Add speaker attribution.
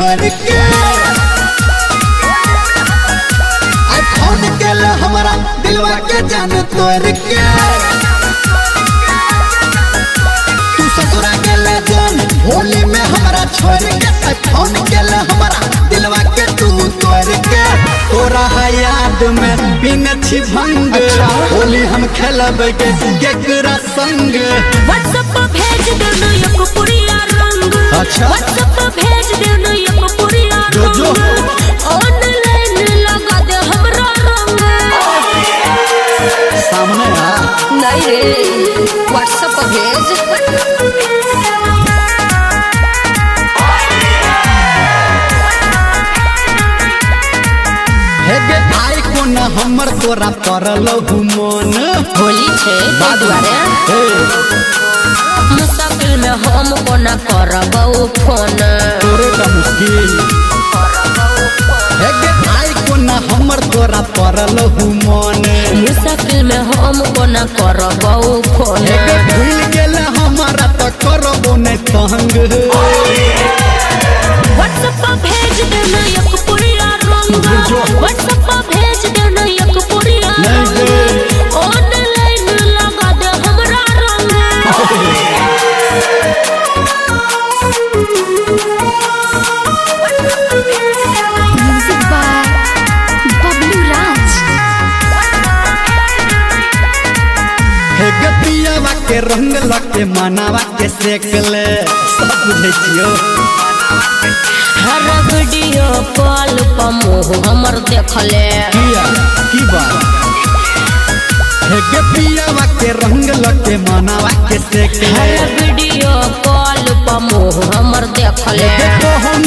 Speaker 1: छोड़ के फोन के ले हमारा दिलवा के जान तोड़ के तू ससुरा के ले जान होली में हमारा छोड़ के फोन के ले हमारा दिलवा के तू तोड़ के तोरा याद में बिन छी भंग होली हम खेलब के केकरा संग
Speaker 2: व्हाट्सएप पर भेज देना एक पुरिया रंग
Speaker 1: अच्छा
Speaker 2: व्हाट्सएप पर भेज देना एक पुरिया रंग ऑनलाइन लगा दे हमरा रंग
Speaker 1: सामने आ
Speaker 2: नहीं रे व्हाट्सएप पर भेज
Speaker 1: हमर तोरा परल मन
Speaker 2: होली छे बादुआरे मुसाफिर में हम कोना करबौ फोन
Speaker 1: तोरे का मुश्किल आई कोना हमर तोरा परल मन
Speaker 2: मुसाफिर में हम कोना करबौ फोन
Speaker 1: भूल गेल हमारा तो करबो नहीं तंग
Speaker 2: व्हाट्सएप पर भेज देना एक पुरिया रंग व्हाट्सएप पर भेज देना एक पुरिया रंग ऑनलाइन लगा दे हमरा रंग म्यूजिक बाय बबलू राज
Speaker 1: हे गपियावा के रंग लके मनावा के सेकले सब बुझे छियो
Speaker 2: हर वीडियो कॉल पर मुँह हमर देखले
Speaker 1: किया की बात हे गपियावा के रंग लके मनावा के सेकले
Speaker 2: हर वीडियो कॉल पर मुँह हमर देखले
Speaker 1: देखो हम